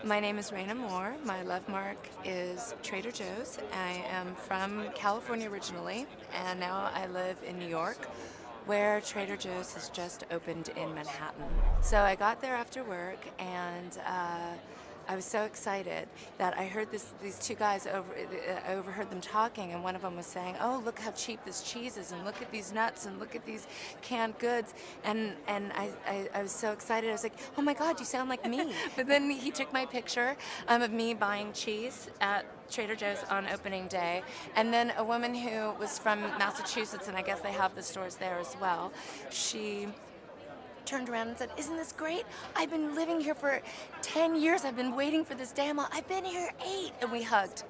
My name is Raina Moore. My love mark is Trader Joe's. I am from California originally, and now I live in New York, where Trader Joe's has just opened in Manhattan. So I got there after work, and I was so excited that I heard these two guys I overheard them talking, and one of them was saying, "Oh, look how cheap this cheese is, and look at these nuts, and look at these canned goods." And I was so excited. I was like, "Oh my God, you sound like me!" But then he took my picture of me buying cheese at Trader Joe's on opening day, and then a woman who was from Massachusetts, and I guess they have the stores there as well. She turned around and said, "Isn't this great? I've been living here for 10 years. I've been waiting for this day. I've been here 8." And we hugged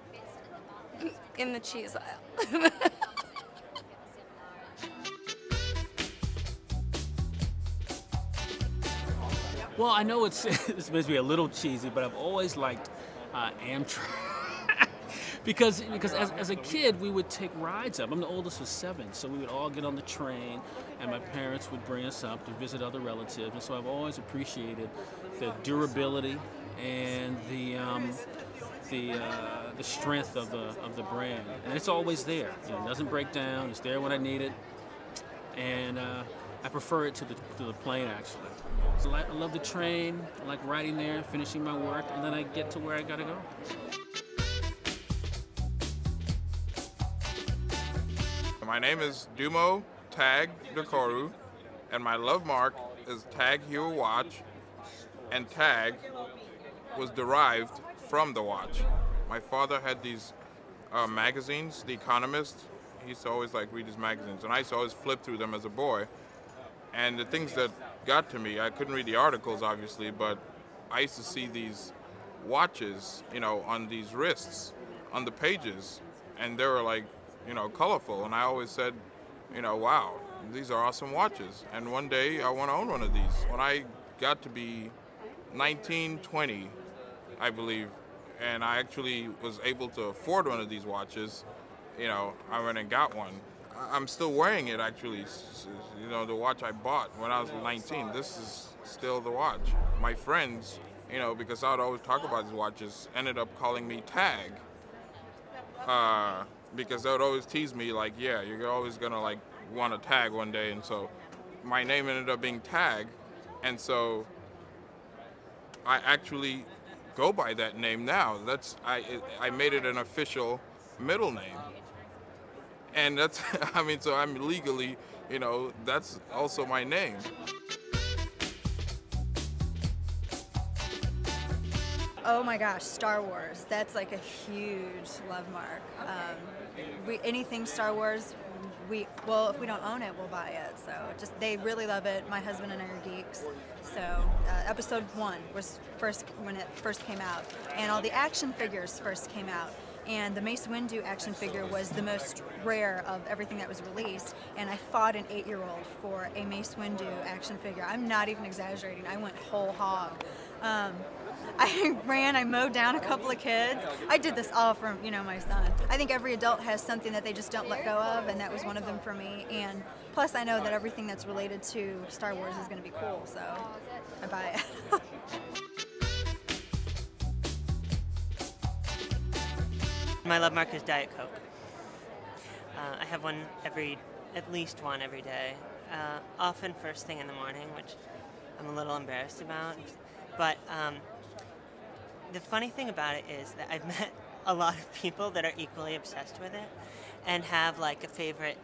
in the cheese aisle. Well, I know this makes me a little cheesy, but I've always liked Amtrak. Because as a kid, we would take rides up. I'm the oldest of 7, so we would all get on the train, and my parents would bring us up to visit other relatives. And so I've always appreciated the durability and the strength of the brand. And it's always there. You know, it doesn't break down. It's there when I need it. And I prefer it to the plane, actually. So I love the train. I like riding there, finishing my work, and then I get to where I gotta go. My name is Dumo Tag Dekoru, and my love mark is Tag Hero Watch, and Tag was derived from the watch. My father had these magazines, The Economist. He used to always read his magazines, and I used to always flip through them as a boy. And the things that got to me, I couldn't read the articles obviously, but I used to see these watches, on these wrists, on the pages, and they were colorful, and I always said, wow, these are awesome watches, and one day I want to own one of these. When I got to be 19, 20, I believe, and I actually was able to afford one of these watches, I went and got one. I'm still wearing it, actually, the watch I bought when I was 19. This is still the watch. My friends, because I would always talk about these watches, ended up calling me Tag. Because they would always tease me yeah, you're always gonna want a tag one day, and so my name ended up being Tag, and so I actually go by that name now. I made it an official middle name, and that's so I'm legally, that's also my name. Oh my gosh, Star Wars. That's a huge love mark. Anything Star Wars, if we don't own it, we'll buy it. So they really love it. My husband and I are geeks. So episode 1 was when it first came out, and all the action figures first came out. And the Mace Windu action figure was the most rare of everything that was released, and I fought an 8-year-old for a Mace Windu action figure. I'm not even exaggerating. I went whole hog. I mowed down a couple of kids. I did this all for, my son. I think every adult has something that they just don't let go of, and that was one of them for me. And plus I know that everything that's related to Star Wars is going to be cool, so I buy it. My love mark is Diet Coke. I have at least one every day. Often first thing in the morning, which I'm a little embarrassed about. But the funny thing about it is that I've met a lot of people that are equally obsessed with it and have a favorite.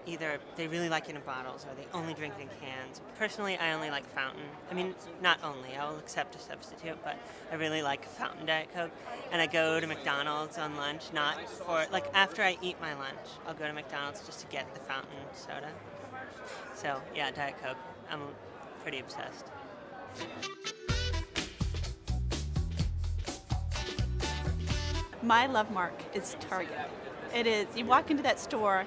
Either they really like it in bottles or they only drink it in cans. Personally, I only like fountain. I mean, not only, I'll accept a substitute, but I really like fountain Diet Coke. And I go to McDonald's on lunch, not for, after I eat my lunch, I'll go to McDonald's just to get the fountain soda. So, yeah, Diet Coke. I'm pretty obsessed. My love mark is Target. It is, you walk into that store,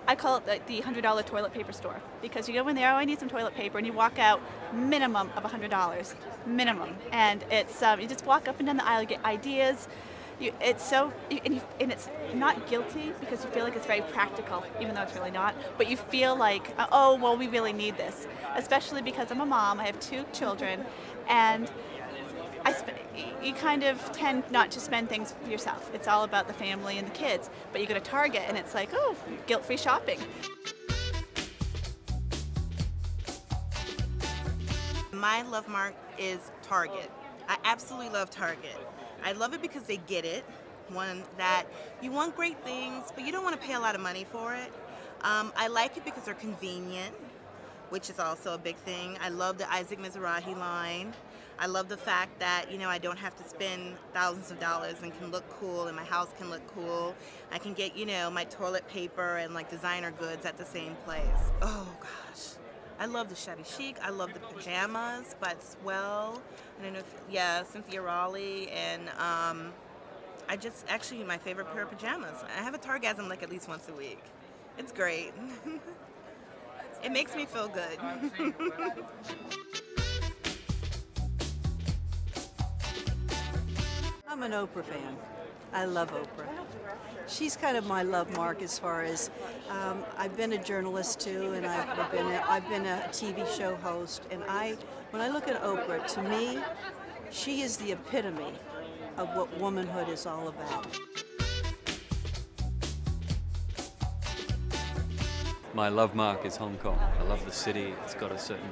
I call it the $100 toilet paper store, because you go in there, oh, I need some toilet paper, and you walk out minimum of $100, minimum. And it's, you just walk up and down the aisle, you get ideas. It's not guilty because you feel like it's very practical, even though it's really not. But you feel like, oh, well, we really need this. Especially because I'm a mom, I have 2 children, and you kind of tend not to spend things for yourself. It's all about the family and the kids. But you go to Target and it's like, oh, guilt-free shopping. My love mark is Target. I absolutely love Target. I love it because they get it. One, that you want great things, but you don't want to pay a lot of money for it. I like it because they're convenient, which is also a big thing. I love the Isaac Mizrahi line. I love the fact that, you know, I don't have to spend thousands of dollars and can look cool, and my house can look cool. I can get, you know, my toilet paper and like designer goods at the same place. Oh gosh. I love the shabby chic. I love the pajamas by Swell. I don't know if, yeah, Cynthia Raleigh. And I just, actually, my favorite pair of pajamas. I have a Targasm like at least once a week. It's great. It makes me feel good. I'm an Oprah fan. I love Oprah. She's kind of my love mark as far as I've been a journalist too, and I've been a TV show host. And when I look at Oprah, to me, she is the epitome of what womanhood is all about. My love mark is Hong Kong. I love the city. It's got a certain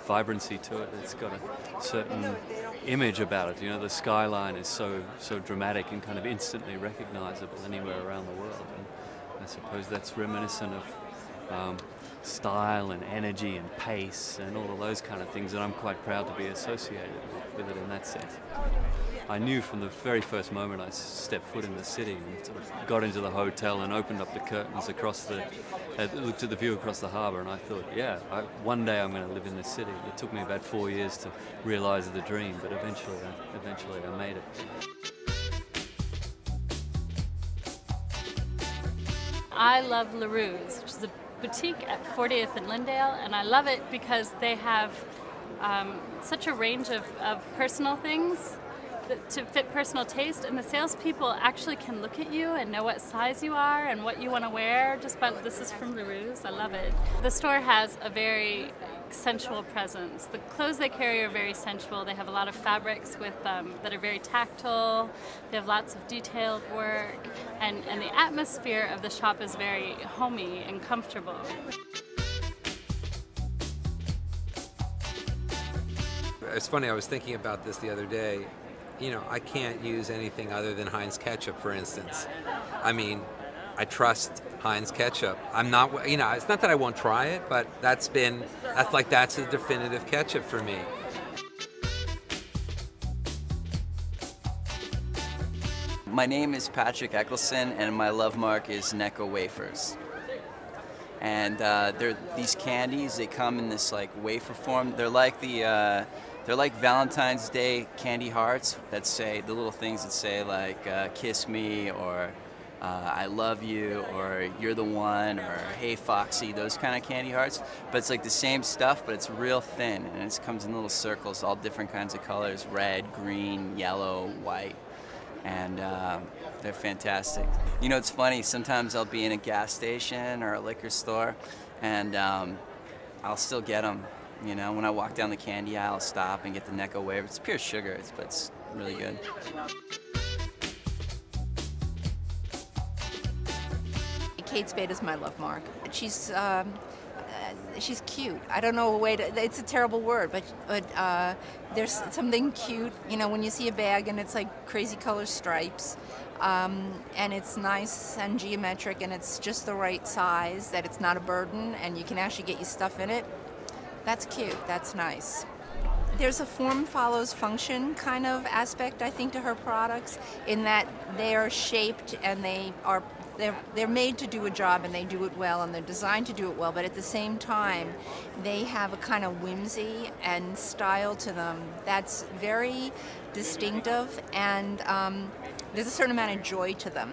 vibrancy to it. It's got a certain image about it. You know, the skyline is so dramatic and kind of instantly recognizable anywhere around the world. And I suppose that's reminiscent of style and energy and pace and all of those kind of things, and I'm quite proud to be associated with it in that sense. I knew from the very first moment I stepped foot in the city and sort of got into the hotel and opened up the curtains looked at the view across the harbour, and I thought, yeah, one day I'm going to live in this city. It took me about 4 years to realise the dream, but eventually I made it. I love LaRue's, which is a boutique at 40th and Lyndale, and I love it because they have such a range of personal things to fit personal taste, and the salespeople actually can look at you and know what size you are and what you want to wear just by, this is from LaRue's. I love it. The store has a very sensual presence. The clothes they carry are very sensual. They have a lot of fabrics with that are very tactile. They have lots of detailed work, and the atmosphere of the shop is very homey and comfortable. It's funny, I was thinking about this the other day. You know, I can't use anything other than Heinz ketchup, for instance. I mean, I trust Heinz ketchup. I'm not, you know, it's not that I won't try it, but that's a definitive ketchup for me. My name is Patrick Eccleston, and my love mark is Necco wafers. And they're these candies. They come in this like wafer form. They're like they're like Valentine's Day candy hearts that say the little things that say like "kiss me" or "I love you" or "you're the one" or "hey Foxy," those kind of candy hearts. But it's like the same stuff, but it's real thin, and it comes in little circles, all different kinds of colors: red, green, yellow, white. And they're fantastic. You know, it's funny, sometimes I'll be in a gas station or a liquor store, and I'll still get them. You know, when I walk down the candy aisle, I'll stop and get the Necco wafer. It's pure sugar, but it's really good. Kate Spade is my love mark. She's cute. I don't know a way to, it's a terrible word, but there's something cute, you know, when you see a bag and it's like crazy color stripes, and it's nice and geometric, and it's just the right size, that it's not a burden, and you can actually get your stuff in it. That's cute. That's nice. There's a form follows function kind of aspect, I think, to her products, in that they are shaped and they're made to do a job, and they do it well, and they're designed to do it well, but at the same time they have a kind of whimsy and style to them that's very distinctive, and there's a certain amount of joy to them.